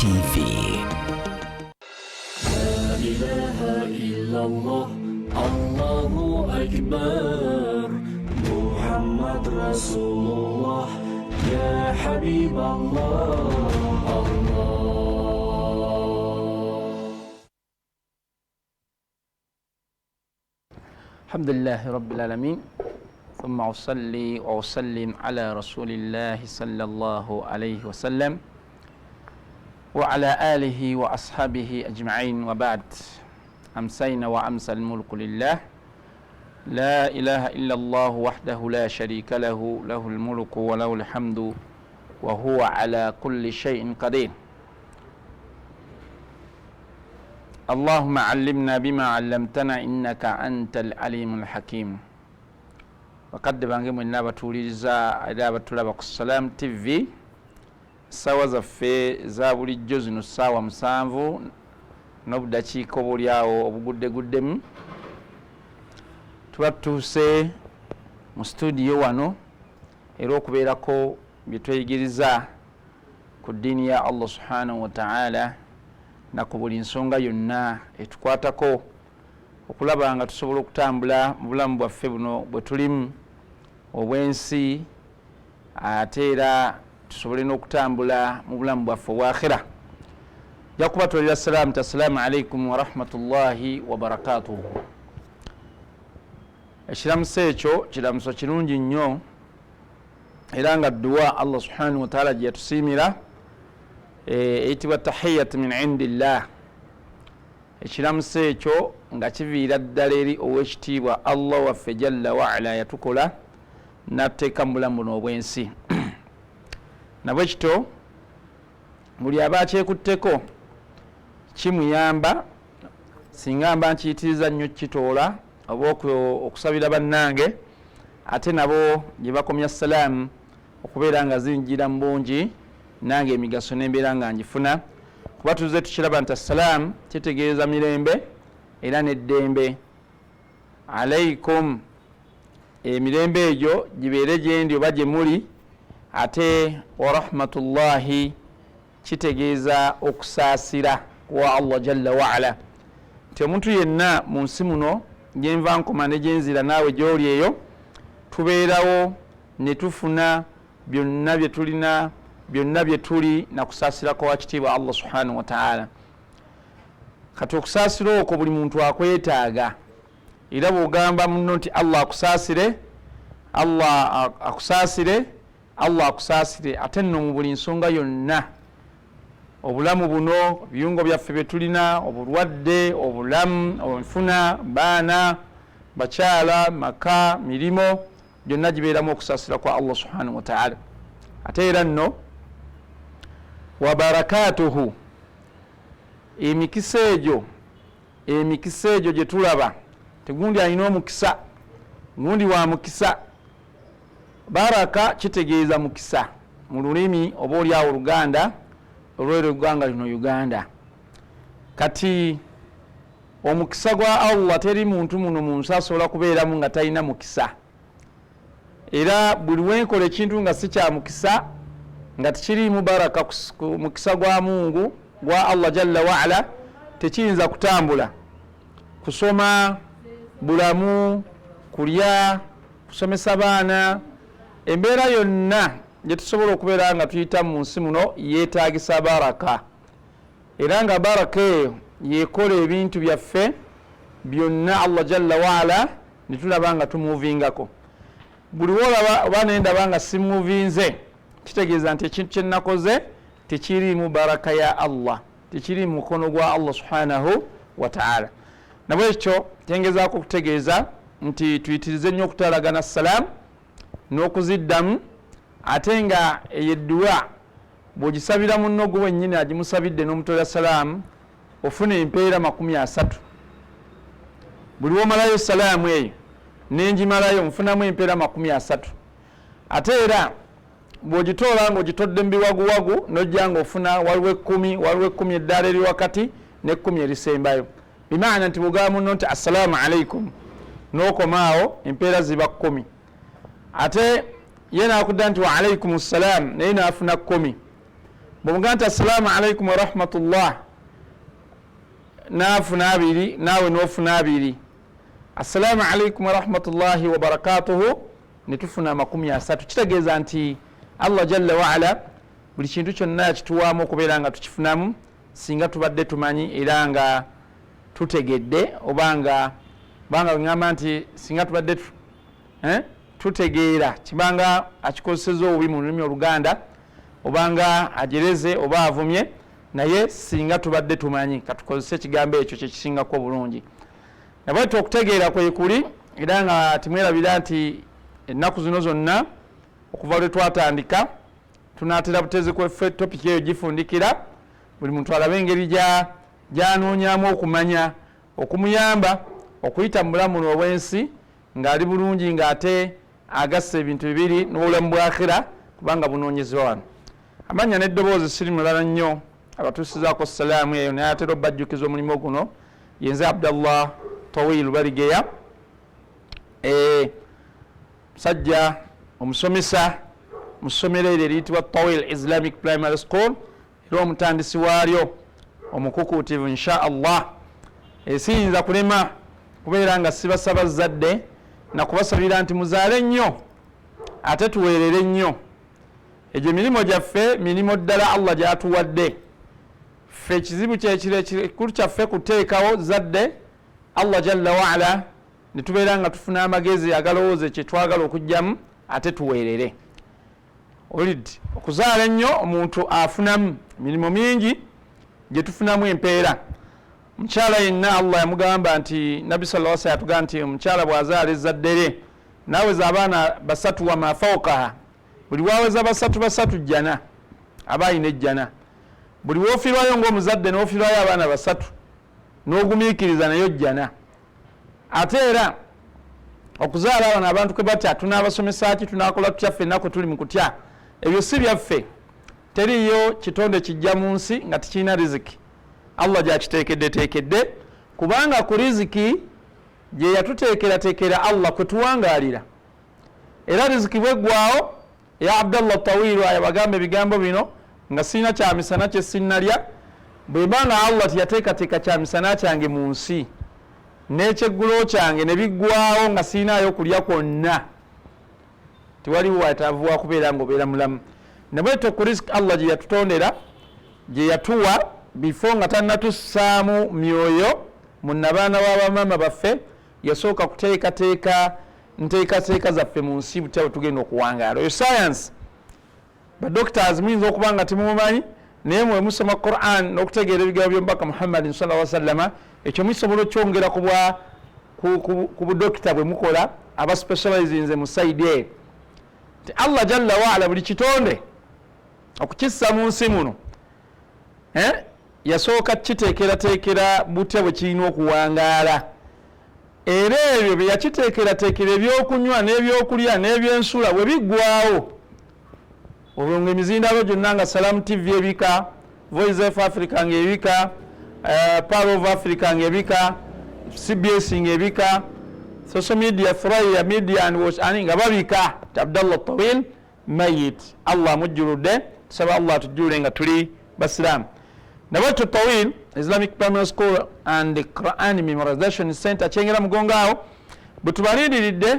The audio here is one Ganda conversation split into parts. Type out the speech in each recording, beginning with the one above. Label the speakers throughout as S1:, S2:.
S1: TV.
S2: La ilaha illallah, Allahu Akbar, Muhammad Rasulullah, Ya Habib Allah,
S3: Alhamdulillah Rabbil Alamin. ثم أصلي وأسلم على رسول الله صلى الله عليه وسلم وعلى آله وأصحابه أجمعين وبعد. أمسينا وأمسى الملك لله لا إله إلا الله وحده لا شريك له له الملك وله الحمد وهو على كل شيء قدير. اللهم علمنا بما علمتنا إنك أنت العليم الحكيم. Bakadde bange mwenna abatuuliriza era abatulaba ku Salam TV, ssaawa zaffe za bulijjo zino ssaawa 7 n'obudakiika obulyawo obuguddeguddemu, tuba tutuuse mu studio wano era okubeerako bye tweyigiriza ku ddiini ya Allah subhanahu wa ta'ala na ku buli nsonga yonna etukwatako, okulaba nga tusobola okutambula mu bulamu bwaffe buno bwe tulimu obwensi, ate era tusobole n'okutambula mu bulamu bwaffe obwakhira. Nja kubatwalira salaamu ti assalaamu alaikum wa rahmatullahi wa barakatuhu. Ekiramuso ekyo kiramuso kirungi nnyo era nga dduwa Allah subhanahu wa ta'ala gye yatusiimira eyitibwa tahiyat min indillah. Ekiramuso ekyo nga kiviira ddala eri ow'ekitiibwa Allah waffe jalla wa ala yatukola n'atuteeka mu bulamu buno obwensi. Nabwe kito buli aba akyekutteko kimuyamba singa mba nkiyitiriza nnyo kitoola oba okusabira bannange, ate nabo gye bakomya salaamu okubeera nga zinjira mu bungi, nange emigaso n'embeera nga njifuna, kuba tuze tukiraba nti assalaamu kitegeeza mirembe era n'eddembe. Alaikum, emirembe egyo gibeere gye ndi oba gye muli, ate wa rahmatullahi kitegeeza okusaasira kwa Allah jalla wa ala. Nti omuntu yenna mu nsi muno gyenva nkoma ne gyenzira naawe gy'oli eyo, tubeerawo ne tufuna byonna bye tulina, byonna bye tuli na kusaasira kwa kitiibwa Allah subhanahu wa ta'ala. Kati okusaasira okwo buli muntu akwetaaga, era bw'ogamba muno nti Allah akusaasire, Allah akusaasire, Allah akusaasire, ate nno mu buli nsonga yonna, obulamu buno, ebiyungo byaffe bye tulina, obulwadde, obulamu, obunfuna, baana, bakyala, maka, mirimo, gyonna gibeeramu okusaasira kwa Allah subhanahu wa ta'ala. Ate era nno wa barakatuhu, emikisa egyo gye tulaba, tegundi alina omukisa, gundi wa mukisa. Baraka kitegeeza mukisa mu lulimi oba olyawo Oluganda olw'ero eggwanga lino Uganda. Kati omukisa gwa Allah teri muntu muno mu nsi asobola kubeeramu nga talina mukisa, era buli wenkola ekintu nga si kya mukisa, nga tekiriimu baraka ku mukisa gwa Mungu gwa Allah jalla wa ala, tekiyinza kutambula. Kusoma, bulamu, kulya, kusomesa baana, embeera yonna gye tusobola okubeera nga tuyita mu nsi muno yeetaagisa baraka, era nga baraka eyo yekola ebintu byaffe byonna Allah jalla wa ala ne tulaba nga tumuuvingako. Buli wolaba oba nendaba nga simuuvinze, kitegeeza nti ekintu kye nakoze tekiriimu baraka ya Allah, tekiri mu mukono gwa Allah subhanahu wa ta'ala. Nabwe ekyo tengezaako okutegeeza nti tuyitirize nnyo okutalagana salaamu n'okuziddamu, ate nga eyedduwa bw'ogisabira munno gwe wennyini agimusabidde n'omutolera salaamu ofuna empeera 30. Buli womalayo salaamu eyo n'engimalayo nfunamu empeera 30. Ate era bw'ogitoola ng'ogitodde mu biwaguwagu n'ojja ng'ofuna waliwo 10, waliwo 10 eddaala eri wakati ne 10 erisembayo. Bimaana nti bw'ogamba munno nti assalaamu alaikum n'okomaawo empeera ziba 10. Ate ye n'akudda nti wa alaikumus salaam naye n'afuna 10. bw'omugamba assalamu alaikum wa rahmatullah naafuna abiri naawe noofuna abiri assalamu alaikum wa rahmatullahi wa barakatuhu ne tufuna 30 kitegeeza nti Allah jalla wa ala buli kintu kyonna yakituwaamu okubeera nga tukifunamu singa tubadde tumanyi era nga tutegedde obanga ngamba nti singa tubadde tutegeera kibanga akikozeseza obubi mu lulimi Oluganda obanga ajereze oba avumye naye singa tubadde tumanyi katukozese ekigambo ekyo kyekisingako bulungi nabwete okutegeera kwe kuli era nga timwerabira nti ennaku zino zonna okuva lwe twatandika tunaatera butezi kweffe topiki eyo gifundikira buli muntu alabe engeri gyanoonyamu okumanya okumuyamba okuyita mu bulamu obw'ensi ng'ali bulungi ng'ate agasse ebintu bibiri n'obulamu bwa akhira kubanga bunoonyezebwa wano amanya n'eddoboozi siri mulala nnyo abatuusizaako salaamu eyo naye atera obbajjukiza omulimu guno yenze Abdallah Tawil Barigeya musajja omusomesa mu ssomero eryo eriyitibwa Tawil Islamic Primary School era omutandisi waalyo omukukuutivu insha Allah siyinza kulema kubeera nga sibasaba zadde nakubasabira nti muzaale nnyo ate tuweerere nnyo egyo emirimu gyaffe mirimu ddala Allah gyatuwadde ffe ekizibu kyekikulu kyaffe kuteekawo zadde Allah jalla waala ne tubeera nga tufuna amagezi agalowooza kyetwagala okugyamu ate tuweerere olid okuzaala ennyo omuntu afunamu mirimu mingi gye tufunamu empeera omukyala yenna Allah yamugamba nti nabbi sallallahu alaihi wasallam yatugamba nti omukyala bw'azaala ezzadde naaweza abaana 3 wa mafawqaha buli waweza 3 jjana aba ayina ejjana buli woofirwayo ng'omuzadde n'ofiirwayo abaana 3 n'ogumiikiriza nayo jjana ate era okuzaala abana abantu kwe batya tunaabasomesa ki tunaakola tutya ffenna kwe tuli mu kutya ebyo si byaffe teriyo kitonde kijja mu nsi nga tikirina riziki Allah gyakiteekeddeteekedde kubanga ku riziki gye yatuteekerateekera Allah kwe tuwangaalira era riziki bweggwawo ya Abdallah Tawil yabagambe ebigambo bino nga sirina kyamisana kye sinnalya bwe banga Allah teyateekateeka kyamisana kyange mu nsi n'ekyeggulo kyange ne biggwawo nga sirinaayo okulya kwonna tewaliwo wetaavu wa kubeera ng'obeera mulamu nabwete ku riziki Allah gye yatutondera gye yatuwa bifo nga tannatussaamu myoyo munnabaana w'abamaama baffe yasooka kuteekateeka nteekateeka zaffe mu nsi butya bwe tugenda okuwangaala oyo science badoctors muyinza okuba nga temumanyi naye mwe musoma Quran n'okutegeera ebigambo by'omubaka Muhammadin sallallahu alaihi wasallam ekyo musobola okyongera ku budokita bwe mukola aba specializinze mu saidi eyo nti Allah jalla waala buli kitonde okukissa mu nsi muno yasooka kiteekerateekera butya bwe kirina okuwangaala era ebyo bye yakiteekerateekera ebyokunywa n'ebyokulya n'ebyensula bwe biggwawo olwo ng'emizindalo gyonna nga Salam TV ebika Voice of Africa ng'ebika Power of Africa ng'ebika CBS ng'ebika social media Thuraya media and watch ani nga babika Abdallah Tawil mayit Allah mujjuludde tusaba Allah tujjule nga tuli Basilamu nabwetyo Tawil Islamic Primary School and the Quran Memorization Center kyengera mugongaawo bwe tubalindiridde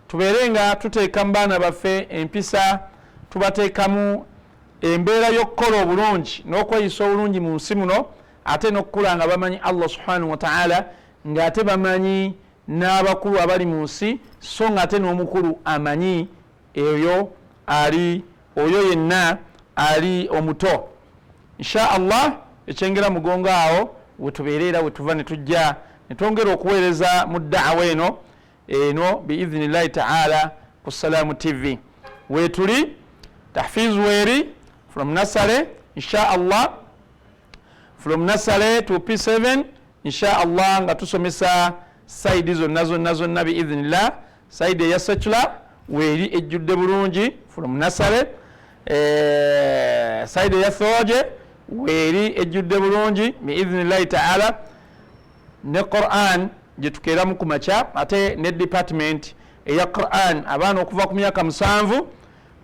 S3: tubeere nga tuteeka mu baana baffe empisa tubateekamu embeera y'okukola obulungi n'okweyisa obulungi mu nsi muno ate n'okukula nga bamanyi Allah subhanahu wa ta'ala ng'ate bamanyi n'abakulu abali mu nsi so ng'ate n'omukulu amanyi oyo yenna ali omuto insha Allah ekyengera mugongo awo wetubeerera wetuva ne tujja ne twongera okuweereza mu da'awa eno biidhnillahi ta'ala ku Salamu TV wetuli tahfiz weri from nursery insha Allah from nursery to P7 insha Allah nga tusomesa saidi zonna biidhnillah saidi eya secular weri ejjudde bulungi from nursery saidi eya theology weri ejjudde bulungi biidhnillahi ta'ala ne Quran gye tukeeramu ku makya ate ne department eya Quran abaana okuva ku myaka 7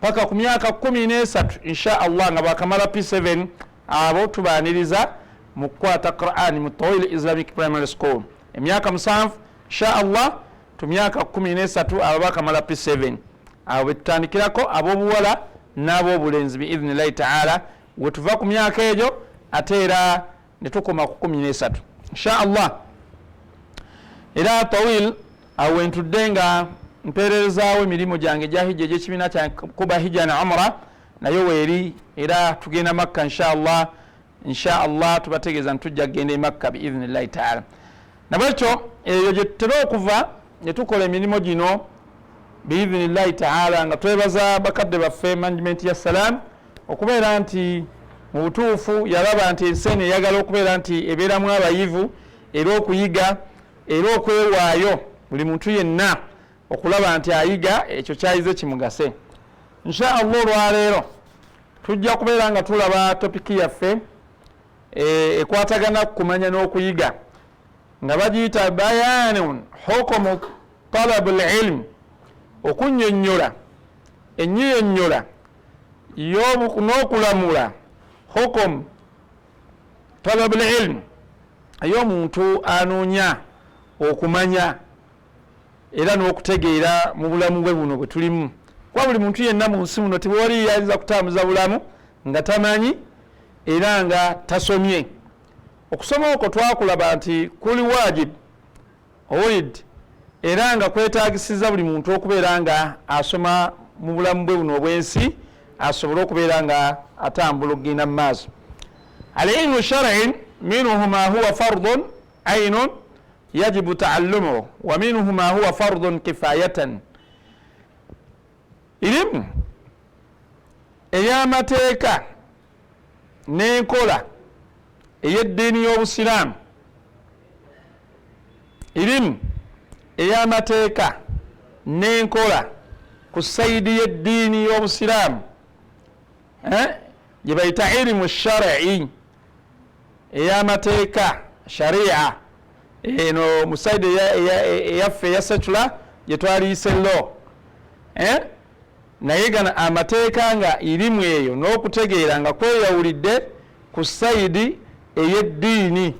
S3: paka ku myaka 13 insha Allah nga bakamala P7 abo tubaniriza mu kukwata Qur'an mu Tawil Islamic Primary School. Emyaka 7 insha Allah tu myaka 13 abo bakamala P7 abo betandikirako abobuwala n'abo bulenzi bi idhnillahi ta'ala wetuva ku myaka ejo atera netukoma ku 13 insha Allah. Era Tawil awentudde nga mpererezaawo emirimu gyange gya hijja egy'ekibiina kya kuba hijja na umra nayo weeri era tugenda Makka insha Allah tubategeeza ntujja kugenda Makka biidhnillahi ta'ala. Nabwekyo eyo gye tutera okuva ne tukola emirimu gino biidhnillahi ta'ala nga twebaza bakadde baffe management ya Salam okubeera nti mu butuufu yalaba nti ensi eno eyagala okubeera nti ebeeramu abayivu era okuyiga era okwewaayo buli muntu yenna okulaba nti ayiga ekyo kyayize kimugase. Insha Allah olwaleero tujja kubeera nga tulaba topiki yaffe ekwatagana kumanya n'okuyiga nga bagiyita bayanun hukumu talabul ilm, okunnyonnyola ennyonnyola n'okulamula hukumu talabul ilm ey'omuntu anoonya okumanya era n'okutegeera mu bulamu bwe buno bwe tulimu. Kwa buli muntu yenna mu nsi muno tewali yayinza kutambuza bulamu nga tamanyi era nga tasomye. Okusoma okwo twakulaba nti kuli wajib oid era nga kwetaagisiza buli muntu okubeera nga asoma mu bulamu bwe buno obwensi asobole okubeera nga atambula okugenda mu maaso. Al-ilmu shar'in minhu ma huwa fardun aynun yajibu taallumuhu wa minhu ma huwa fardun kifayatan. Ilimu ey'amateeka n'enkola ey'eddiini y'Obusiraamu, ilimu ey'amateeka n'enkola ku sayidi y'eddiini y'Obusiraamu gye bayita ilimu shar'i ey'amateeka sharia eno mu sayidi eyaffe eya secular gye twaliyise law naye gana amateeka nga ilimu eyo n'okutegeera nga kweyawulidde ku sayidi ey'eddiini.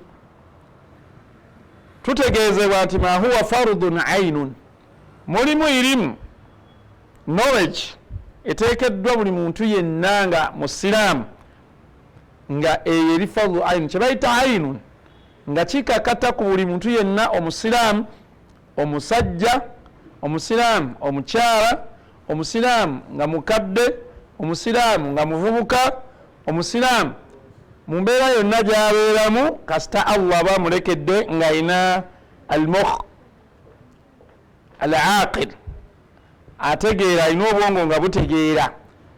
S3: Tutegeezebwa nti ma huwa fardun aynun, mulimu ilimu knowledge eteekeddwa buli muntu yenna nga musiraamu nga eyo eri fardu aynun, kye bayita aynun nga kikakata ku buli muntu yenna omusiraamu omusajja, omusiraamu omukyala, omusiraamu nga mukadde, omusiraamu nga muvubuka, omusiraamu mu mbeera yonna gy'abeeramu kasita Allah aba amulekedde ng'alina al-mukh al-aqil, ategeera, alina obwongo nga butegeera,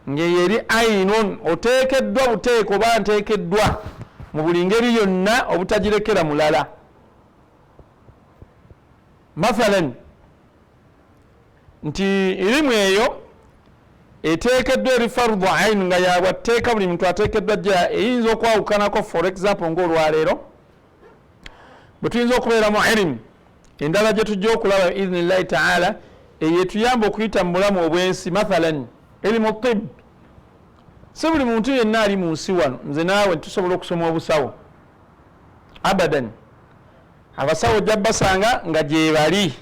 S3: ng'eyo eri aynun oteekeddwa buteeko oba nteekeddwa mu buli ngeri yonna obutagirekera mulala. Mathalan nti ilimu eyo eteekeddwa eri fardu ayn nga yabwatteeka buli muntu ateekeddwa gya eyinza okwawukanako for example ng'olwaleero bwe tuyinza okubeeramu ilimu endala gye tujja okulaba biidhnillahi ta'ala eyo etuyamba okuyita mu bulamu obwensi. Mathalan ilimu tib, si buli muntu yenna ali mu nsi wano nze naawe tusobola okusoma obusawo abadan. Abasawo ojja basanga nga gye bali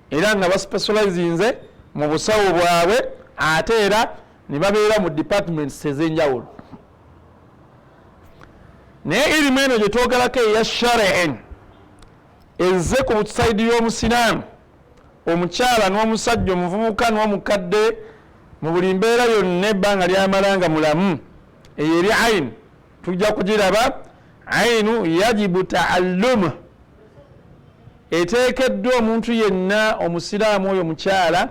S3: era nga baspecializinze mu busawo bwabwe ate era ne babeera mu departments ez'enjawulo. Naye ilimu eno gye twogerako eya shar'in ezze ku sayidi y'omusiraamu, omukyala n'omusajja, omuvubuka n'omukadde, mu buli mbeera yonna ebbanga lyamalanga mulamu, eyo eri ayin tujja kugiraba. Ayinu yajibu taallumuhu, eteekeddwa omuntu yenna omusiraamu oyo omukyala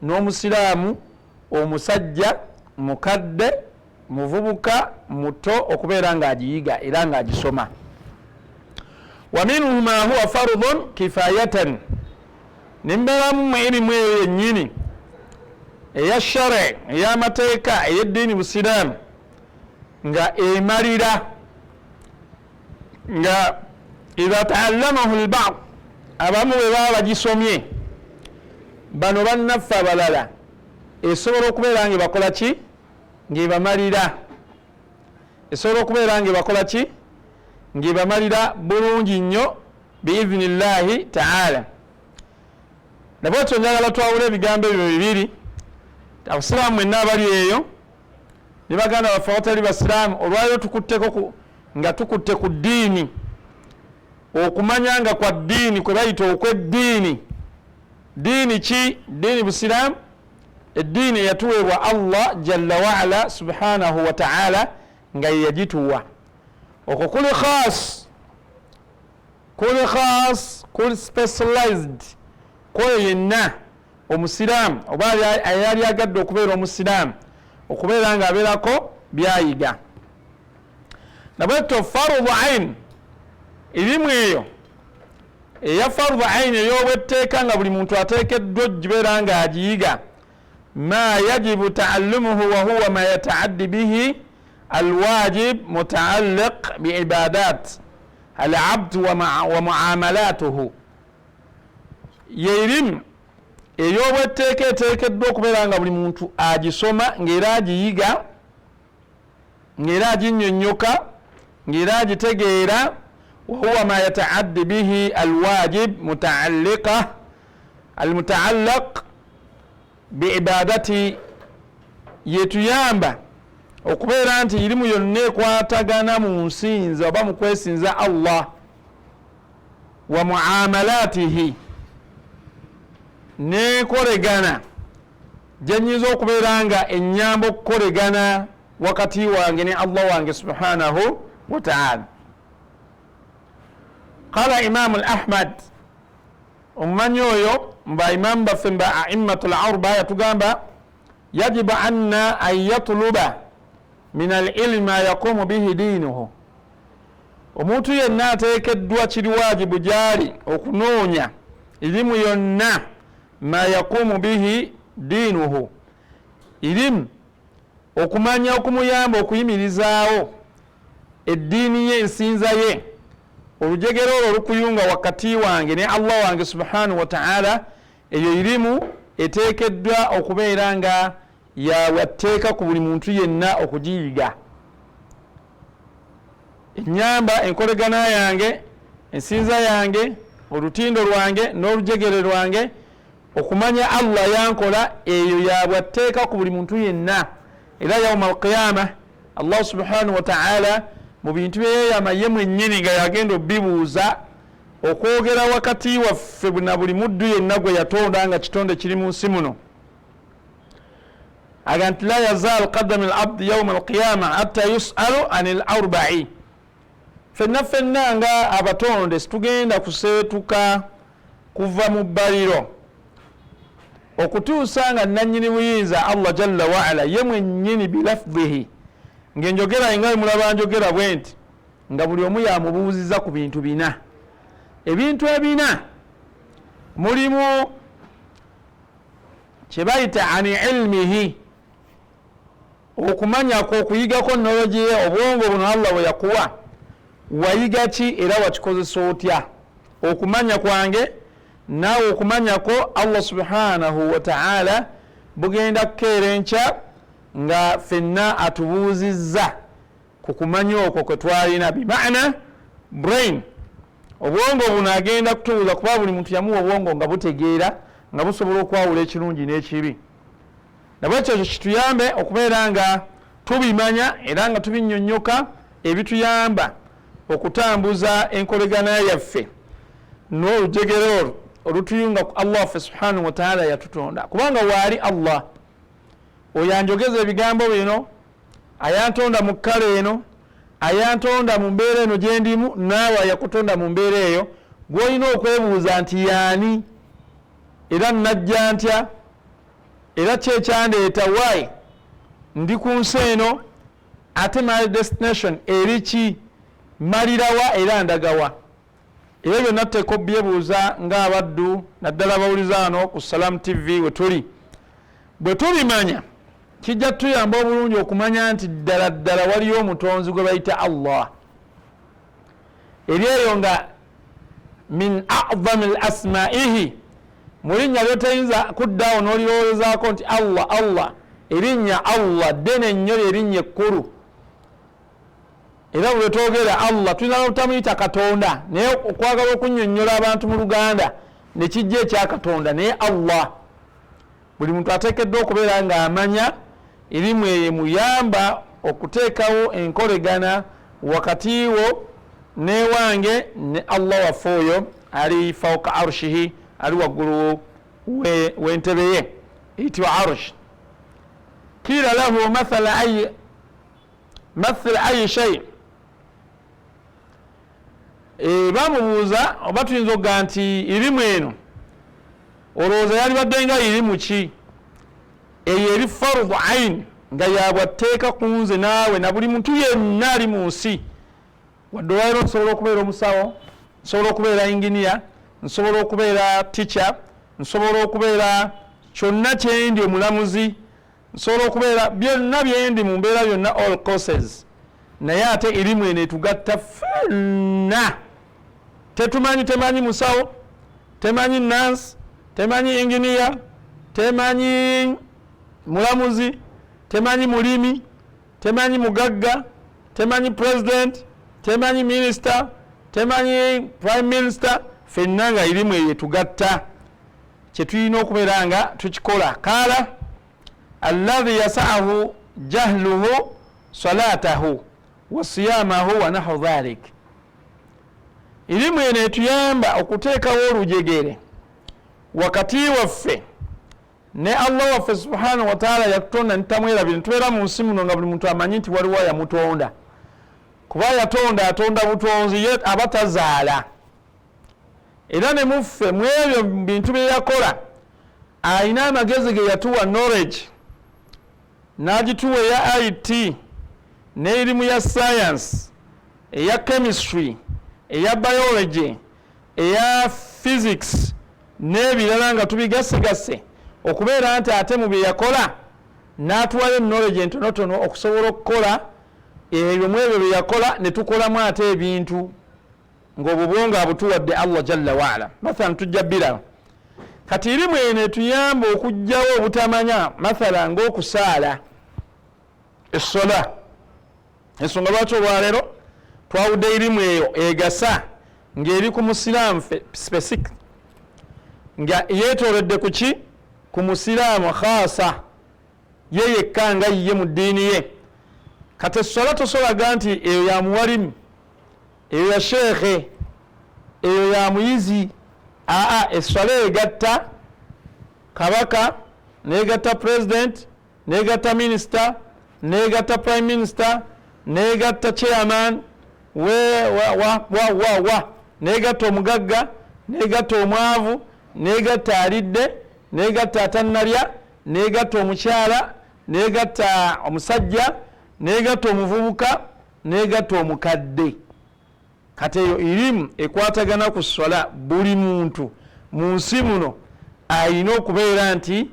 S3: n'omusiraamu omusajja, mukadde, muvubuka, muto okubeera ng'agiyiga era ng'agisoma. Wa minhu ma huwa fardun kifayatan, nembeeramu mu ilimu eyo yennyini eya shari ey'amateeka ey'eddiini busiraamu nga emalira nga idha taallamahu al-ba'd, abamu bwe baba bagisomye, bano bannaffe abalala esobola okubeera nga bakola ki ng'ebamalira esobola okubeera nga bakola ki ng'ebamalira bulungi nnyo biidhinillahi taala. Nabwekyo njagala twawula ebigambo ebyo bibiri. Abasiraamu mwenna abali eyo ne baganda baffe abatali basiraamu, olwaliro tukutteko nga tukutte ku ddiini, okumanya nga kwa ddiini kwe bayita okw'eddiini. Ddiini ki? Ddiini busiraamu, eddiini eyatuweebwa Allah jalla waala subhanahu wa ta'ala nga ye yagituwa. Okwo kuli khas, kuli specialized kwoyo yenna omusiraamu oba ayali agadde okubeera omusiraamu okubeera nga abeerako byayiga. Nabwekyo fardu ain, erimu eyo eya fardu ain ey'obwetteeka nga buli muntu ateekeddwa okugibeera nga agiyiga, ma yajibu taallumuhu wa huwa ma yataaddi bihi alwajib mutaalliq biibadat alabdu wa muamalatuhu. Yeerimu ey'obwetteeka eteekeddwa okubeera nga buli muntu agisoma ng'era agiyiga, ng'era aginnyonnyoka, ng'era agitegeera. wa huwa ma yataaddi bihi alwajib almutaallaq biibadati, yetuyamba okubeera nti irimu yonna ekwatagana mu nsinza oba mu kwesinza Allah, wa muamalatihi, nekolegana gyenyinza okubeera nga ennyamba okukolegana wakati wange ne Allah wange subhanahu wa ta'ala. Qala Imam Ahmad, omumanyi oyo mba imamu baffe mba aimmatul arba yatugamba yajibu anna an yatluba min alilmi ma yaqumu bihi diinuhu. Omuntu yenna ateekeddwa kiri wajibu gyali okunoonya irimu yonna ma yaqumu bihi diinuhu, irimu okumanya okumuyamba okuyimirizaawo eddiini ye, ensinza ye, olujegero olwo olukuyunga wakati wange ne Allah wange subhanahu wa ta'ala. Eyo irimu eteekeddwa okubeera nga yawatteeka ku buli muntu yenna okugiyiga. Ennyamba, enkolegana yange, ensinza yange, olutindo lwange n'olujegere lwange, okumanya Allah yankola, eyo yawatteeka ku buli muntu yenna. Era yawma alqiyama Allah subhanahu wa ta'ala mu bintu byeyama ye mwennyini nga yagenda obibuuza, okwogera wakati waffe na buli muddu yenna gwe yatonda nga kitonde kiri mu nsi muno. Aga nti la yazal qadam alabdi yawma alqiyama hatta yusalu anil arba'i. Fenna nga abatonde situgenda kuseetuka kuva mu bbaliro okutuusa nga nannyini buyinza Allah jalla waala ye mwennyini bilafdhihi, ng'enjogera nga mulaba njogera bwe nti nga buli omu yamubuuziza ku bintu bina. Ebintu ebina mulimu kye bayita ani ilmihi, okumanyako, okuyigako knowledge ye, obwongo buno Allah bwe yakuwa, wayiga ki era wakikozesa otya. Okumanya kwange naawe okumanyako Allah subhanahu wa ta'ala bugenda kukeera enkya nga fenna atubuuzizza ku kumanya okwo kwe twalina. Bimaana brain, obwongo buno agenda kutubuuza, kuba buli muntu yamuwa obwongo nga butegeera, nga busobola okwawula ekirungi n'ekibi. Nabwekyo ekyo kituyambe okubeera nga tubimanya era nga tubinnyonnyoka, ebituyamba okutambuza enkolegana yaffe n'olujegero olwo olutuyunga ku Allah waffe subhanahu wa ta'ala yatutonda. Kubanga waali Allah oyo anjogeza ebigambo bino, ayantonda mu kkala eno, ayantonda mu mbeera eno gye ndimu, naawe yakutonda mu mbeera eyo, gw'olina okwebuuza nti yaani era najja ntya era ki ekyandeeta, why ndi ku nsi eno, ate my destination eri ki, malirawa era ndagawa. Ebyo byonna tuteeka obyebuuza ng'abaddu naddala abawuliza wano ku Salam TV we tuli. Bwe tubimanya kijja tuyamba obulungi okumanya nti ddala ddala waliyo omutonzi gwe bayita Allah. Eri eyo nga min a'zami al asma'ihi, mulinnya lyotayinza kuddaawo n'olirowoozaako nti Allah Allah. Erinnya Allah ddene nnyo lyerinnya ekkulu, era bwe twogera Allah tulina obutamuyita Katonda, naye okwagala okunnyonnyola abantu mu Luganda ne kijja ekya Katonda, naye Allah. Buli muntu ateekeddwa okubeera ng'amanya erimu eyo muyamba okuteekawo enkolegana wakati wo newange ne Allah waffe oyo ali fawqa arshihi, ali waggulu w'entebe ye eyitibwa arsh. Kila lahu mathal ayi shay. Bamubuuza oba tuyinza okuga nti irimu eno olowooza yali badde nga irimu ki? Eyo eri fardu ain, nga yabwatteeka ku nze naawe na buli muntu yenna ali mu nsi. Wadde olwaliro nsobola okubeera omusawo, nsobola okubeera inginiya, nsobola okubeera teacher, nsobola okubeera kyonna kyendi omulamuzi, nsobola okubeera byonna byendi mu mbeera byonna, all courses. Naye ate irimu eno etugatta ffenna. Temanyi musawo, temanyi nurse, temanyi inginiya, temanyi mulamuzi, temanyi mulimi, temanyi mugagga, temanyi president, temanyi minister, temanyi prime minister. Ffenna nga irimu eyo etugatta. Kye tulina okubeera nga tukikola. Kaala alladhi yasaahu jahluhu salatahu wa siyamahu wa nahu dhalik. Irimu eno etuyamba okuteekawo olujegere wakati waffe ne Allah waffe subhanahu wa ta'ala yatutonda nitamwerabire. Ntubeera mu nsi muno nga buli muntu amanyi nti waliwo yamutonda, kuba atonda butonzi ye aba tazaala. Era ne muffe mu ebyo bintu bye yakola alina amagezi ge yatuwa, knowledge n'agituwa eya IT n'erimu ya science, eya chemistry, eya biology, eya physics n'ebirala nga tubigasigase okubeera nti ate mu bye yakola n'atuwayo knowledge entonotono okusobola okukola ebyo mu ebyo bye yakola ne tukolamu ate ebintu ng'obubwongo abutuwadde Allah jalla waala. Mathalan tujja bbira kati irimu eno etuyamba okugjawo obutamanya, mathalan ng'okusaala essola. Ensonga lwaki olwaleero twawudde irimu eyo egasa ng'eri ku musiraamu specific, nga yeetoolodde ku ki? Ku musiraamu khasa, ye yekka nga yiye mu ddiini ye. Kati essola tosolaga nti eyo ya muwalimu, eyo ya sheekhe, eyo ya muyizi. Essola egatta kabaka, negatta president, negatta minister, negatta prime minister, negatta chairman, negatta omugagga, negatta omwavu, negatta alidde, negatta atannalya, negatta omukyala, negatta omusajja, negatta omuvubuka, negatta omukadde. Kati eyo irimu ekwatagana ku swala. Buli muntu mu nsi muno alina okubeera nti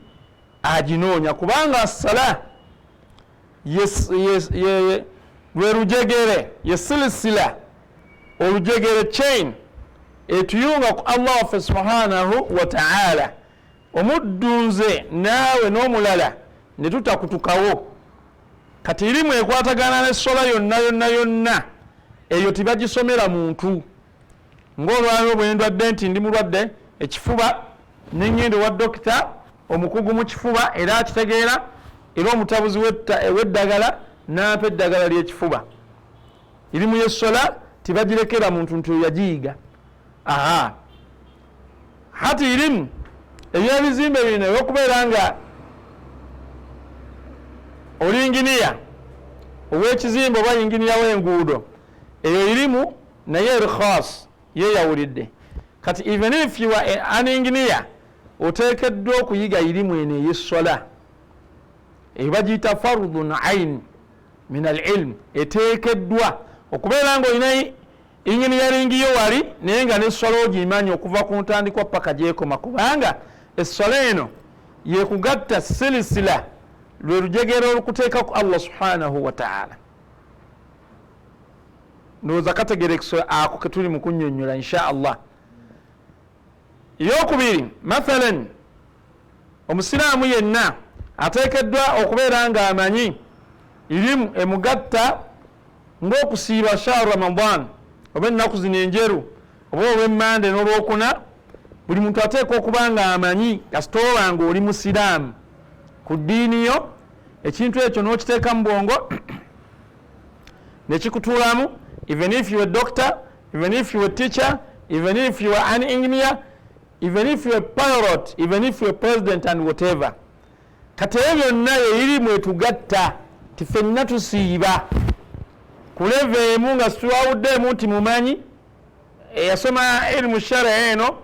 S3: aginoonya, kubanga sala lwe lujegere, ye silisila, olujegere chain etuyunga ku Allah waffe subhanahu wa ta'ala. Omuddu nze naawe n'omulala ne tutakutukawo. Kati irimu ekwatagana n'essola yonna eyo tibagisomera muntu. Ng'olwaliro bwe ndwadde nti ndi mulwadde ekifuba, n'engenda ewa dokita omukugu mu kifuba era akitegeera, era omutabuzi w'eddagala n'ampa eddagala ly'ekifuba. Irimu y'essola tibagirekera muntu nti yagiyiga. Hati irimu eby'ebizimbe bino eby'okubeera nga oli inginiya ow'ekizimbe oba inginiya w'enguudo, eyo irimu naye eri khas, yeyawulidde. Kati even if you are an engineer oteekeddwa okuyiga irimu eno ey'essola. Eyo bagiyita fardun ain min al-ilm. Eteekeddwa okubeera ng'olina engineering yo wali naye nga n'essola ogimanyi okuva ku ntandikwa paka gyekoma, kubanga essola eno yekugatta silisila, lwe lujegero olukuteeka ku Allah subhanahu wa ta'ala. Ndowooza kategere ako ketuli mu kunnyonnyola insha Allah. eyokubiri mathalan omusiraamu yenna ateekeddwa okubeera nga amanyi irimu emugatta ng'okusiiba shahru ramadan oba ennaku zino enjeru oba olw'emmande n'olwokuna buli muntu ateekwa okuba nga amanyi kasita oba nga oli musiraamu ku ddiini yo ekintu ekyo n'okiteeka mu bwongo nekikutuulamu even if you are a doctor, even if you are a teacher, even if you are an engineer, even if you are a pilot, even if you are a president and whatever. Kati ebyo byonna irimu etugatta tifenna tusiiba ku level emu nga situwawuddemu nti mumanyi eyasoma ilimu shari'a eno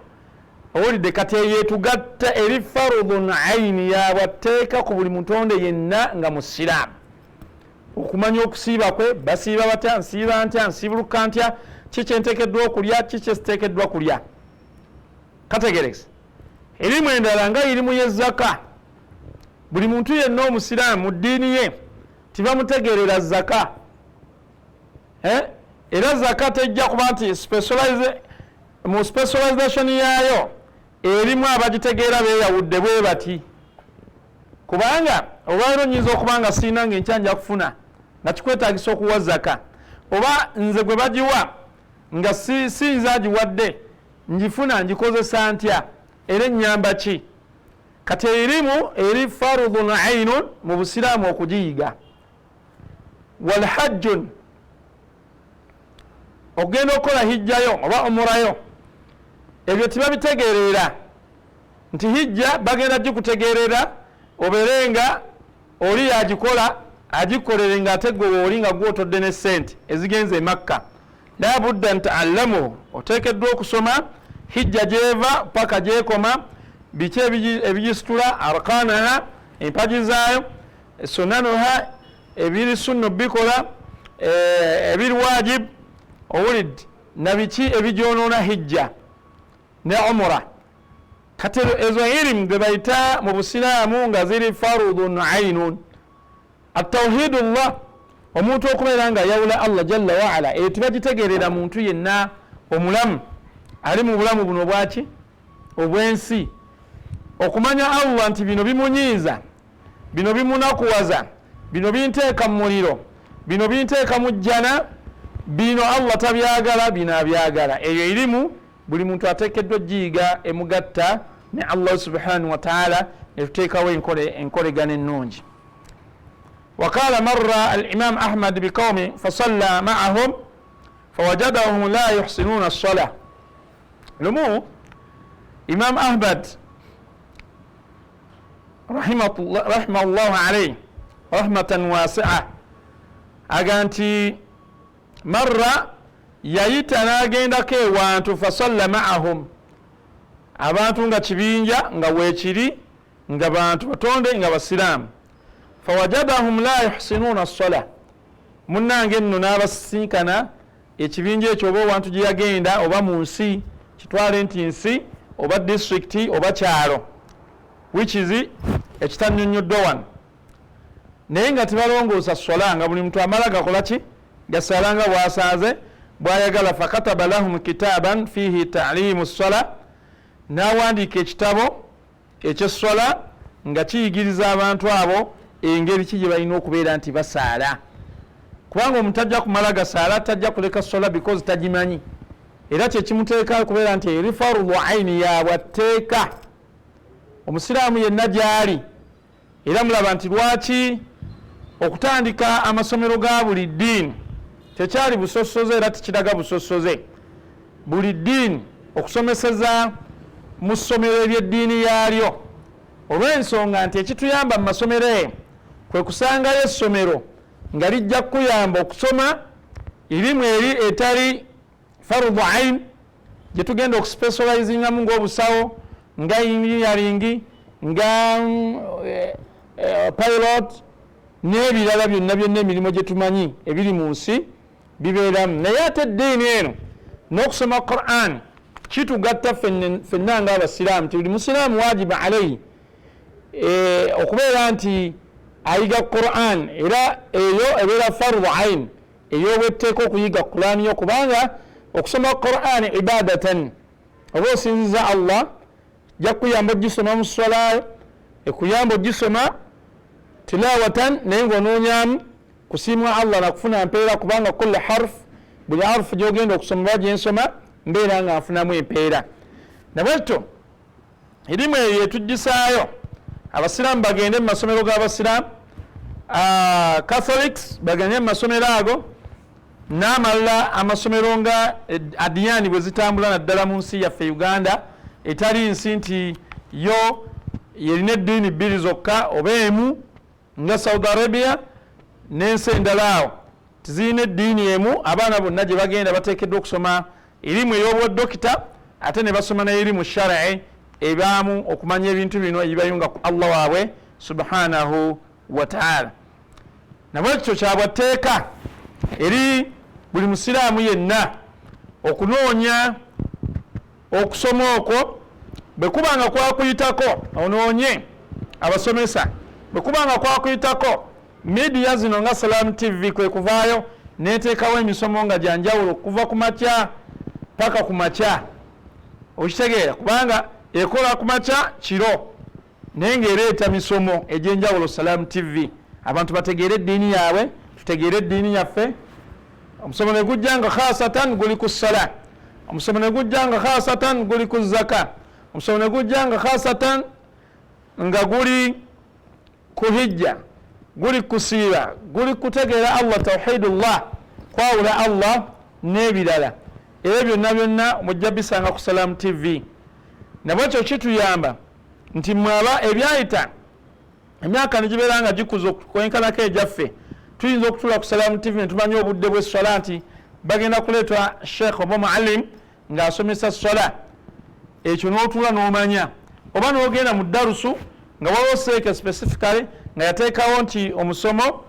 S3: owulidde kati eyetugatta eri farudun aini yabwateeka ku buli mutonde yenna nga musiraamu okumanya okusiiba kwe basiiba batya nsiiba ntya nsiibuluka ntya kiki enteekeddwa okulya kiki esiteekeddwa kulya kategereza erimu endala nga irimu y'ezzaka buli muntu yenna omusiraamu mu ddiini ye tibamutegeerera zaka era zaka tejja kuba nti mu specialization yaayo erimu abagitegeera beeyawudde bwe bati kubanga olwaliro nyinza okuba nga siina nga enkyanja kufuna nga kikwetaagisa okuwa zaka oba nze gwe bagiwa nga siyinza agiwadde njifuna ngikozesa ntya era ennyamba ki kati erimu eri farudun ainun mu busiraamu okugiyiga walhajjun okugenda okukola hijjayo oba omurayo ebyo tibabitegeerera nti hijja bagenda gikutegeerera obeerenga oli yagikola agikolere nga ate gwe oli nga gwotodde ne sente ezigenze e Makka la budda ntaallamu oteekeddwa okusoma hijja gyeva paka gyekoma biki ebigisitula arkanaha empaji zaayo sunanuha ebiri sunno bikola ebiri wajib owulidde na biki ebigyonoona hijja ne umra kati ezo ilimu bwe bayita mu busiraamu nga ziri farudun ainun atawhidullah omuntu okubeera nga yawula Allah jalla waala eyo tibagitegeerera muntu yenna omulamu ali mu bulamu buno bwaki obwensi okumanya Allah nti bino bimunyiiza bino bimunakuwaza bino binteeka mu muliro bino binteeka mu jjana bino Allah tabyagala bino abyagala eyo irimu buli muntu ateekeddwa giyiga emugatta ne Allah subhanahu wa ta'ala etuteekawo enkolegana ennungi وقال مرة الإمام أحمد بقوم فصلى معهم فوجدهم لا يحسنون الصلاة لمو إمام أحمد رحمه الله عليه رحمة واسعة أغانتي مرة yayita gendako ewantu fasalla maahum abantu nga kibinja nga weekiri nga bantu batonde nga basiraamu fawajadahum la yuhsinuna as-sala munnange nno n'abasinkana ekibinja ekyo oba owantu gye yagenda oba mu nsi kitwale nti nsi oba district oba kyalo which is ekitannyonnyoddwa wano naye nga tebalongoosa sola nga buli muntu amala gakola ki gasalanga bwasaaze bwayagala fakataba lahum kitaban fihi ta'limu as-sala n'awandiika ekitabo eky'essola nga kiyigiriza abantu abo engeri ki gye balina okubeera nti basaala kubanga omuntu ajja kumala gasaala tajja kuleka sola because tagimanyi era kyekimuteeka kubeera nti eri farudhu aini yabwatteeka omusiraamu yenna gyali era mulaba nti lwaki okutandika amasomero ga buli ddiini tekyali busosoze era tekiraga busosoze buli ddiini okusomeseza mu ssomero ery'eddiini yaalyo olw'ensonga nti ekituyamba mu masomero eyo kwe kusangayo essomero nga lijja kukuyamba okusoma irimu eri etali farudhu ain gye tugenda okuspecializingamu ng'obusawo nga engineering nga pilot n'ebirala byonna byonna emirimu gye tumanyi ebiri mu nsi bibeeramu naye ate eddiini eno n'okusoma Quran kitugatta ffenna nga abasiraamu ti buli musiraamu wajiba alayhi okubeera nti ayiga Quran era eyo ebeera fardu ain ey'obwetteeka okuyiga Quran yo kubanga okusoma Quran ibadatan oba osinziza Allah jakuyamba gisoma mu swala ekuyamba gisoma tilawatan naye ng'onoonyamu kusiimwa Allah nakufuna empeera kubanga kulli harf buli harfu gyogenda okusoma oba gyensoma mbeera nga nfunamu empeera nabwekityo erimu eyo etugisaayo abasiraamu bagende mu masomero g'abasiraamu Catholics bagende mu masomero ago n'amalala amasomero nga adiyaani bwe zitambula naddala mu nsi yaffe Uganda etali nsi nti yo yerina eddiini bbiri zokka oba emu nga Saudi Arabia n'ensi endala awo tizirina eddiini emu abaana bonna gye bagenda bateekeddwa okusoma erimu ey'obwodokita ate ne basoma n'erimu shar'i ebaamu okumanya ebintu bino ebibayunga ku Allah waabwe subhanahu wa ta'ala nabwekityo kyabwatteeka eri buli musiraamu yenna okunoonya okusoma okwo bwe kubanga kwakuyitako onoonye abasomesa bwe kubanga kwakuyitako media zino nga Salam TV kwe kuvaayo neteekawo emisomo nga gyanjawulo kuva ku makya paka ku makya okitegeera kubanga ekola ku makya kiro naye ng'ereeta misomo egy'enjawulo Salam TV abantu bategeere eddiini yaabwe tutegeere eddiini yaffe omusomo ne gujja nga khasatan guli ku ssala omusomo ne gujja nga khasatan guli ku zaka omusomo ne gujja nga khasatan nga guli ku hijja guli kusiiba guli kutegeera Allah tawhidullah kwawula Allah n'ebirala era byonna byonna mujja bisanga ku Salam TV nabwekyo kituyamba nti mwaba ebyayita emyaka negibeera nga gikuza okwenkanako egyaffe tuyinza okutula ku Salam TV ne tumanya obudde bw'esswala nti bagenda kuleetwa sheekh oba muallim ng'asomesa sswala ekyo n'otula n'omanya oba n'ogenda mu darusu nga waliwo seeke specifically nga yateekawo nti omusomo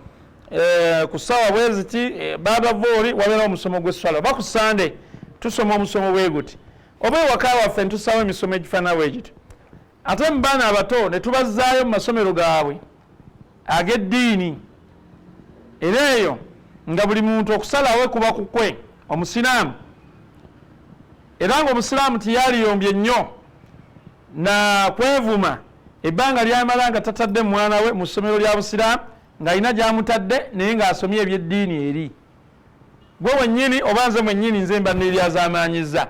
S3: ku ssaawa bwe ziti baada vooli wabeerawo omusomo gw'esswala oba ku sande tusoma omusomo bwe guti oba ewaka waffe ntusaawo emisomo egifaanana bwe giti ate mu baana abato ne tubazzaayo mu masomero gaabwe ag'eddiini era eyo nga buli muntu okusalawo kuba kukwe omusiraamu era ng'omusiraamu tiyaliyombye nnyo na kwevuma ebbanga lyamala nga tatadde mwana we mu ssomero lya busiraamu ng'alina gy'amutadde naye ng'asomye ebyeddiini eri gwe wennyini oba nze mwennyini nze mba neeryazaamaanyizza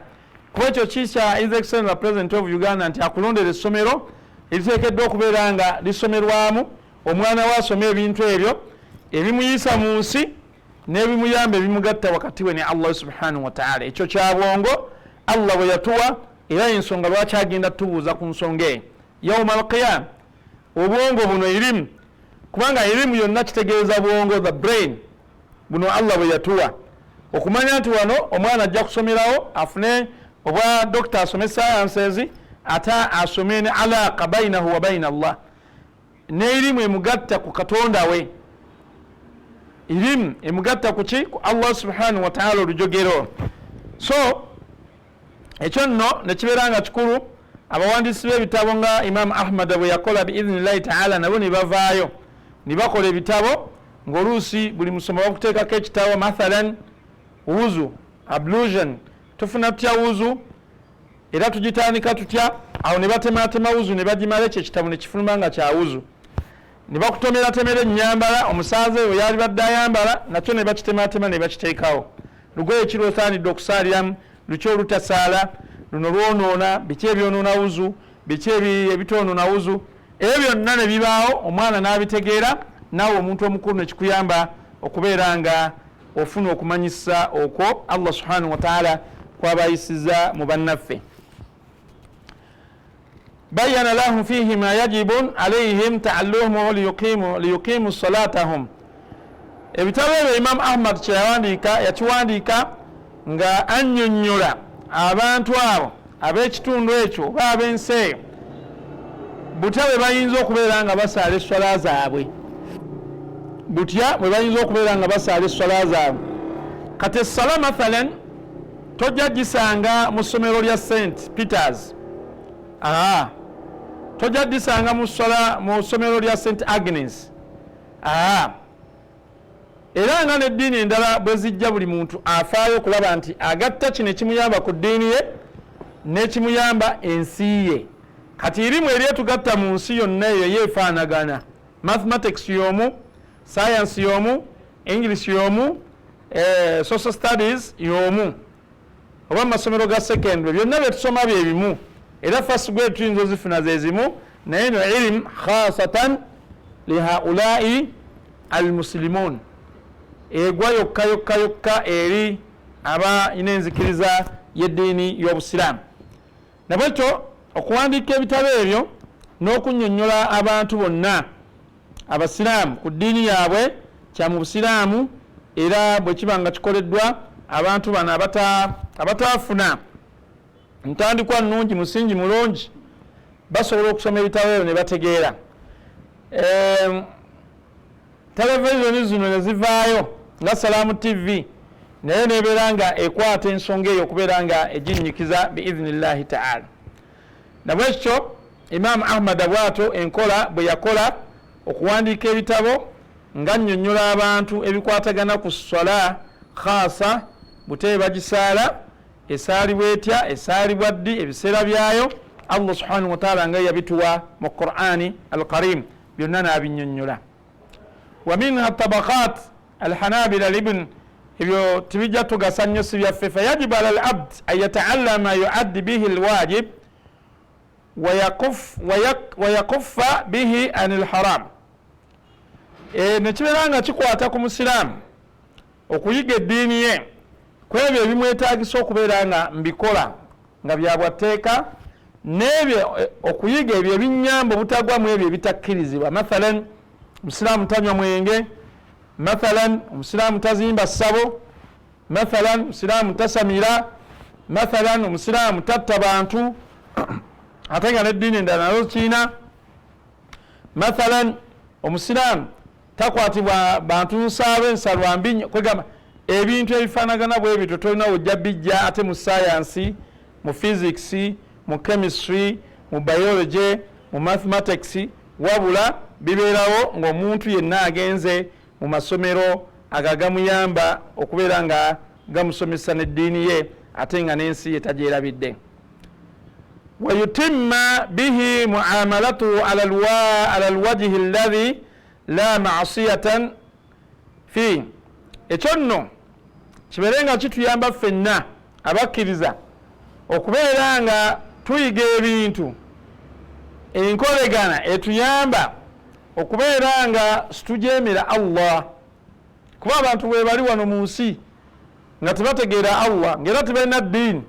S3: kuba ekyo kikya His Excellency President of Uganda nti akulondera essomero eriteekeddwa okubeera nga lisomerwamu omwana we asome ebintu ebyo ebimuyisa mu nsi n'ebimuyamba ebimugatta wakati we ne Allah subhanahu wa ta'ala ekyo kya bwongo Allah bwe yatuwa era ensonga lwaki agenda tubuuza ku nsonga eyo yawma al-qiyama obwongo buno erimu kubanga erimu yonna kitegeeza bwongo the brain buno Allah bwe yatuwa okumanya nti wano omwana ajja kusomerawo afune oba dokita asome sciences ate asome ne alaqa bainahu wa baina Allah n'erimu emugatta ku katonda we erimu emugatta ku ki ku Allah subhanahu wa ta'ala olujogero so ekyo nno nekibeera nga kikulu abawandiisi b'ebitabo nga Imam Ahmad bwe yakola biidhnillahi ta'ala nabo ne bavaayo ne bakola ebitabo ng'oluusi buli musomo bakuteekako ekitabo mathalan wuzu ablution tufuna tutya wuzu era tugitandika tutya awo ne batematema wuzu ne bagimala ekyo ekitabo ne kifuluma nga kya wuzu ne bakutomeratemera ennyambala omusanze oyo yali badde ayambala nakyo ne bakitematema ne bakiteekawo lugoye ki lwosaanidde okusaaliramu luki olutasaala luno lwonoona biki ebyonoona wuzu biki ebitoonoona wuzu ebyo byonna ne bibaawo omwana n'abitegeera naawe omuntu omukulu ne kikuyamba okubeera nga ofuna okumanyisa okwo Allah subhanahu wa ta'ala kwabayisiza mu bannaffe bayyana lahum fihi ma yajibun alayhim ta'alluhum liyuqimu salatahum ebitabo ebyo Imam Ahmad kyeyawandiika yakiwandiika nga annyonnyola abantu abo ab'ekitundu ekyo oba ab'ensi eyo butya bwe bayinza okubeera nga basaala esswala zaabwe butya bwe bayinza okubeera nga basaala esswala zaabwe kati essala mathalan tojja gisanga mu ssomero lya St Peters tojja gisanga mu ssomero lya St Agnes era nga n'eddiini endala bwe zijja buli muntu afaayo okulaba nti agatta kino ekimuyamba ku ddiini ye n'ekimuyamba ensi ye kati irimu eryetugatta mu nsi yonna eyo yeefaanagana. Mathematics y'omu, science y'omu, English y'omu, social studies y'omu, oba amasomero ga secondary byonna byetusoma bye bimu, era first grade tuyinza ozifuna ze zimu, naye no ilim khasatan lihaulai almuslimun egwa yokka yokka yokka eri abalina enzikiriza y'eddiini y'obusiraamu. Nabwekyo okuwandiika ebitabo ebyo n'okunnyonnyola abantu bonna abasiraamu ku ddiini yaabwe kya mu busiraamu, era bwe kiba nga kikoleddwa abantu bano abataafuna ntandikwa nnungi, musingi mulungi, basobola okusoma ebitabo ebyo ne bategeera. Televisioni zino ne zivaayo nga Salaamu TV, naye nebeera nga ekwata ensonga eyo okubeera nga eginnyikiza biidhinillahi taala. Nabwekyo Imam Ahmad bwato enkola bwe yakola okuwandiika ebitabo nga nnyonnyola abantu ebikwatagana ku swala khasa, butebe bagisaala, esaalibwa etya, esaalibwa ddi, ebiseera byayo, Allah subhanahu wa ta'ala nga yabituwa mu Qur'ani al-Karim, byonna n'abinnyonnyola. Wa minha tabaqat al-Hanabila libn, ebyo tibijja tugasa nnyo si byaffe. Fayajibu ala al-abd an yata'allama ma yu'addi bihi al-wajib wa yakuffa bihi anil haram. Nekibeera nga kikwata ku musiraamu okuyiga eddiini ye ku ebyo ebimwetaagisa okubeera nga mbikola nga byabwateeka, n'ebyo okuyiga ebyo ebinnyamba obutagwa mu ebyo ebitakkirizibwa. Mathalan, omusiraamu tanywa mwenge, mathalan omusiraamu tazimba ssabo, mathalan omusiraamu tasamira, mathalan omusiraamu tatta bantu ate nga n'eddiini endala nazo kiina, mathalan omusiraamu takwatibwa bantu nsaabe ensalwa mbi, kwegamba ebintu ebifaanagana bwe bityo tolina ojja bijja ate mu science, mu physics, mu chemistry, mu biology, mu mathematics, wabula bibeerawo ng'omuntu yenna agenze mu masomero agagamuyamba okubeera nga gamusomesa n'eddiini ye ate nga n'ensi ye tagyerabidde. Wayutimma bihi muamalatuhu ala alwajhi alladhi la ma'siyatan fi. Ekyo nno kibeere nga kituyamba ffenna abakkiriza okubeera nga tuyiga ebintu, enkolegana etuyamba okubeera nga situjeemera Allah, kuba abantu bwe bali wano mu nsi nga tebategeera Allah, ng'era tebalina ddiini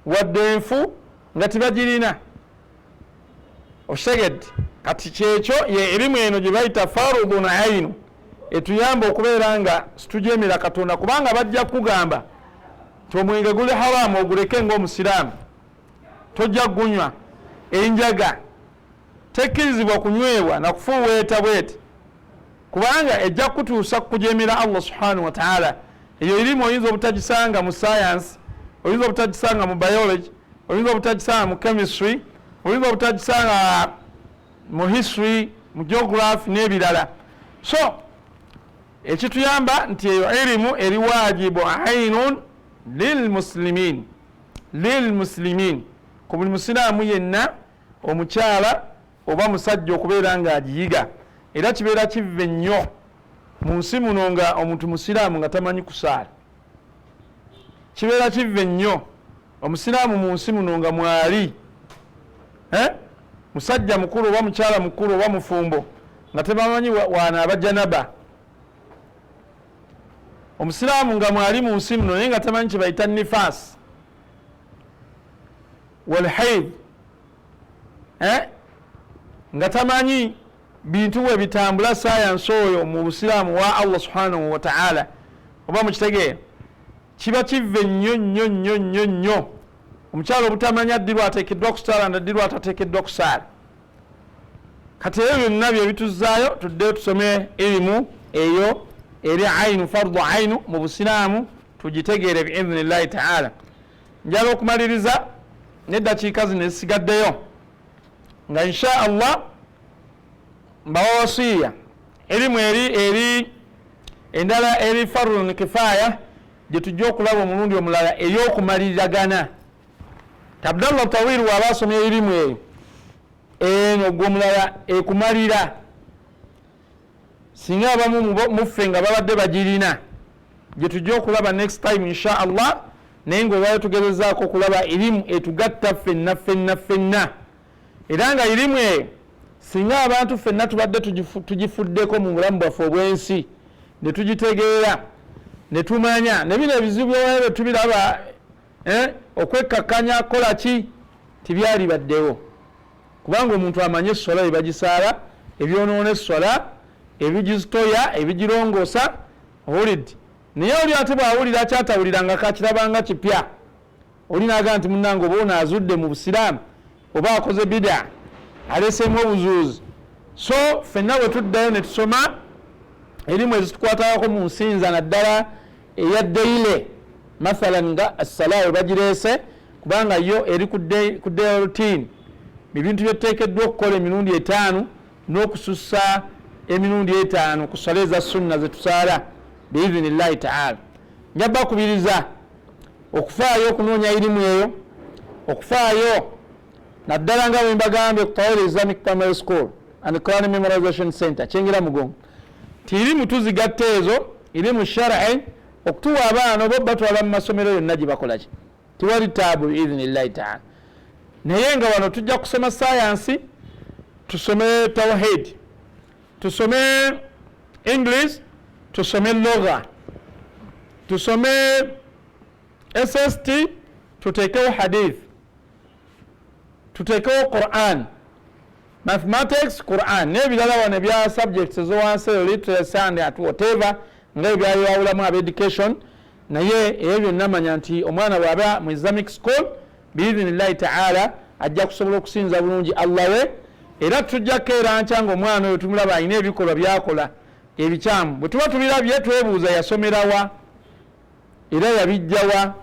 S3: wadde enfu nga tebagirina. Okitegedde? Kati kyekyo ye erimu eno gye bayita farudun ainu etuyamba okubeera nga situjeemera Katonda, kubanga bajja kugamba nti omwenge guli haramu oguleke ng'omusiraamu, tojja gunywa, enjaga tekkirizibwa kunywebwa na kufuweeta bwete, kubanga ejja kutuusa kujeemera Allah subhanahu wa ta'ala. Eyo erimu oyinza obutagisanga mu science, oyinza obutagisanga mu biology, oyinza obutagisanga mu chemistry, oyinza obutagisanga mu history, mu geography n'ebirala. So ekituyamba nti eyo erimu eri wajibu ainun lilmuslimin, ku buli musiraamu yenna, omukyala oba musajja okubeera nga agiyiga. Era kibeera kivve nnyo mu nsi muno nga omuntu musiraamu nga tamanyi kusaala. Kibeera kivve nnyo omusiraamu mu nsi muno nga mwali, musajja mukulu oba mukyala mukulu oba mufumbo nga tebamanyi wanaaba janaba. Omusiraamu nga mwali mu nsi muno naye nga tamanyi kye bayita nifaas wal haid, nga tamanyi bintu we bitambula sayansi oyo mu busiraamu wa Allah subhanahu wa ta'ala, oba mukitegeera, kiba kivve nnyo nnyo nnyo nnyo nnyo omukyala obutamanya ddi lwateekeddwa kusaala na ddi lwatateekeddwa kusaala. Kati ebyo byonna bye bituzaayo tuddeyo tusome irimu eyo eri ainu, fardu ainu mu busiraamu, tugitegeere biidhnillahi ta'ala. Njala okumaliriza n'eddakiika zino ezisigaddeyo nga insha Allah mbawa wasiya erimu eri endala eri fardu kifaya gye tujja okulaba omulundi omulala ey'okumaliriragana. Abdallah Tawil waba asomye erimu eyo eno gw'omulala ekumalira singa abamu muffe nga babadde bagirina gye tujja okulaba next time insha allah naye ngaobayo tugezezaako okulaba irimu etugatta ffenna era nga irimu eyo singa abantu ffenna tubadde tugifuddeko mu bulamu bwaffe obw'ensi ne tugitegeera ne tumanya ne bino ebizibu bye tubiraba okwekkakkanya kola ki tibyali baddewo kubanga omuntu amanye essola ebagisaala ebyonoona essola ebigizitoya ebigirongoosa owulidde naye oli ate bwawulira kyatawuliranga kakirabanga kipya oli naga nti munnange oba ono azudde mu busiraamu oba akoze bida aleseemu obuzuuzi so ffenna bwe tuddayo ne tusoma erimu ezitukwatako mu nsinza naddala eya deile mathalan nga assala we bagireese kubanga yo eri ku day routine ebintu byeteekeddwa okukola emirundi 5 n'okusussa emirundi 5 ku ssala eza sunna zetusaala biidhinillahi taala njaba kubiriza okufaayo okunoonya irimu eyo okufaayo naddala nga bwembagambye ku Tawhid Islamic Primary School and Quran Memorization Center kyengera mugongo ti irimu tuzigatta ezo irimu shar'i okutuwa abaana oba batwala mu masomero yonna gye bakolaki tiwali taabu biidhinillahi taala naye nga wano tujja kusoma sayansi tusome tawhid tusome English tusome lugha tusome SST tutekewo hadith tutekewo Quran mathematics Quran n'ebirala wano ebya subjects ezowansi literacy and at whatever nga ebyayawulamu aba education naye ebyo byonna manya nti omwana bw'aba mu Islamic school biidhinillahi taala ajja kusobola okusinza bulungi Allah we era tujjako era nkyanga omwana oyo tumulaba alina ebikolwa byakola ebikyamu bwe tuba tubirabye twebuuza yasomerawa era yabijjawa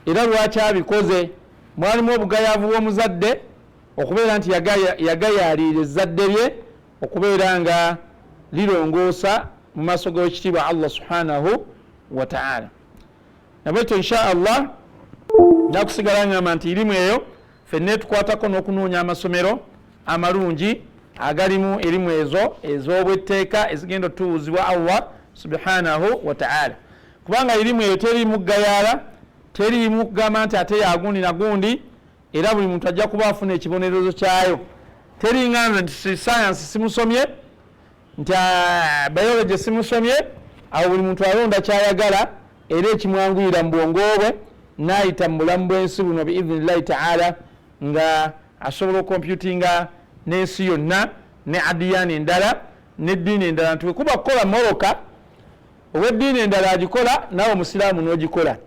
S3: era lwaki abikoze mwalimu obugayaavu bw'omuzadde okubeera nti yagayaalira ezzadde lye okubeera nga lirongoosa mu maaso g'ekitiibwa Allah subhanahu wa ta'ala nabwekyo insha allah nakusigala ngamba nti irimu eyo ffenna tukwatako n'okunoonya amasomero amalungi agalimu erimu ezo ez'obwetteeka ezigenda otuwuzibwa Allah subhanahu wa ta'ala kubanga erimu eyo teriimu kugayaala teriimu kugamba nti ate yagundi nagundi era buli muntu ajja kuba afuna ekibonerezo kyayo teringanze nti science simusomye nti biology simusomye awo buli muntu alonda kyayagala era ekimwanguyira mu bwongo bwe n'ayita mu bulamu bw'ensi buno biidhinillahi ta'ala nga asobola okomputinga n'ensi yonna ne adiyani endala n'eddiini endala nti wekuba kukola moroka oba eddiini endala agikola naawe omusiraamu n'ogikola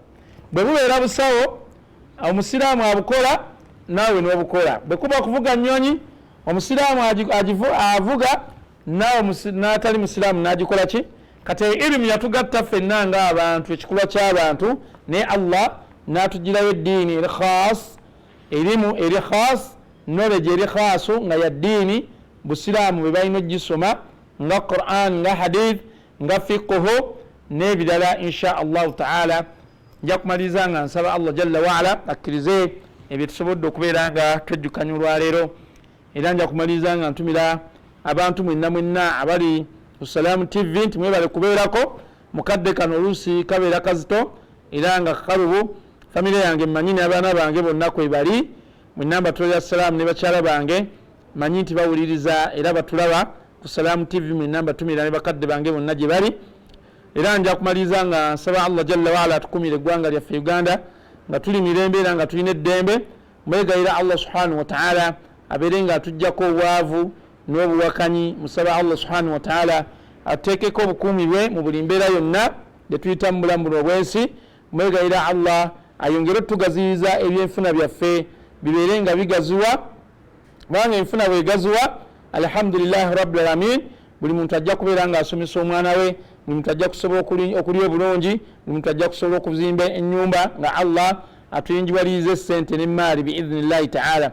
S3: bwe bubeera busawo omusiraamu abukola naawe n'obukola bwe kuba kuvuga nnyonyi omusiraamu avuga naawe n'atali musiraamu n'agikola ki kati irimu yatugatta ffenna nga abantu ekikulwa ky'abantu ne Allah n'atugirayo eddiini eri khas erimu eri khas knowledge eri khasu nga ya ddiini busiraamu bwe balina ogisoma nga Quran nga hadith nga fiqhu n'ebirala insha allahu taala nja kumaliriza nga nsaba Allah jalla waala akkirize ebyo tusobodde okubeera nga twejjukanya olwaleero era nja kumaliriza nga ntumira abantu mwenna abali ku Salaamu TV nti mwebale kubeerako mukadde kano oluusi kabeera kazito era nga kakalubu famire yange mmanyi n'abaana bange bonna kwebali mwenna mbatulira salaamu ne bakyala bange manyi nti bawuliriza era batulaba ku Salaamu TV mwenna mbatumira ne bakadde bange bonna gye bali era nja kumaliriza nga nsaba Allah jalla waala atukumire eggwanga lyaffe Uganda nga tuli mirembe era nga tulina eddembe mwegayira Allah subhanahu wa ta'ala abeere nga atuggyako obwavu n'obuwakanyi musaba Allah subhanahu wa ta'ala ateekeko obukuumi bwe mu buli mbeera yonna gye tuyita mu bulamu buno obw'ensi mwegayira Allah ayongere otugaziriza ebyenfuna byaffe bibeere nga bigaziwa kubanga enfuna bwegaziwa alhamdulillahi rabbil alamin buli muntu ajja kubeera nga asomesa omwana we buli muntu ajja kusobola okulya obulungi buli muntu ajja kusobola okuzimba ennyumba nga Allah atuyinjibwaliriza essente n'emmaali biidhinillahi ta'ala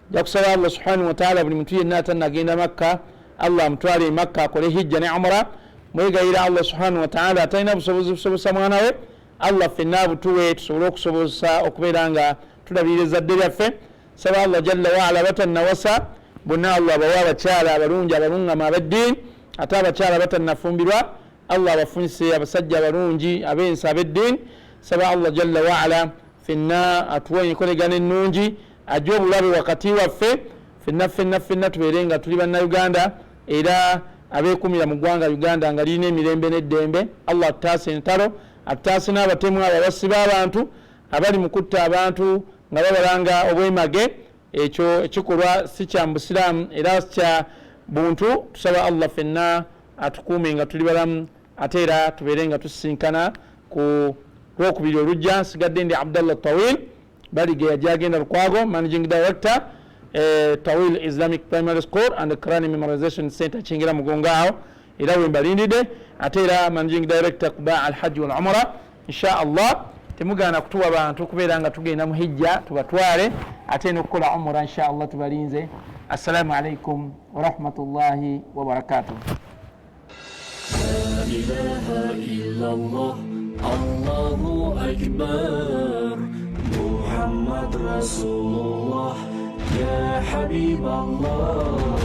S3: ajja kusaba Allah subhanahu wa ta'ala buli muntu yenna atannagenda Makka Allah amutwale e Makka akole hijja ne umra mwegayira Allah subhanahu wa ta'ala atalina busobozi busobosa mwana we Allah ffenna butuwe tusobole okusoboza okubeera nga tulabirira ezzadde lyaffe saba Allah jalla waala batannawasa bonna Allah bawa abakyala abalungi abalungama ab'eddiini ate abakyala batannafumbirwa Allah abafunyise abasajja abalungi ab'ensi ab'eddiini saba Allah jalla waala fenna atuwa enkolagana ennungi ajja obulabe wakati waffe fenna tubeere nga tuli bannayuganda era abeekumira mu ggwanga Uganda nga lirina emirembe n'eddembe. Allah atutaase entalo, atutaase n'abatemu ababasi b'abantu abali mu kutta abantu nga babalanga obwemage. Ekyo ekikolwa si kya mu Busiraamu era si kya buntu. Tusaba Allah fenna atukuume nga tuli balamu ate era tubeere nga tusisinkana ku lwokubiri olujja. Nsigadde ndi Abdallah Tawil Balige yajagenda Lukwago, Managing Director Tawil Islamic Primary School and Quran Memorization Center Kingira Mugongao era wembalindide ate era Managing Director Kuba Al-Hajj wal Umrah. Insha Allah temugana kutuwa abantu kubeera nga tugenda mu hijja tubatwale ate n'okukola umrah insha Allah tubalinze. Assalamu alaikum wa rahmatullahi wa barakatuh.
S2: La ilaha illallah, Allahu akbar, Muhammad Rasulullah, ya Habib Allah.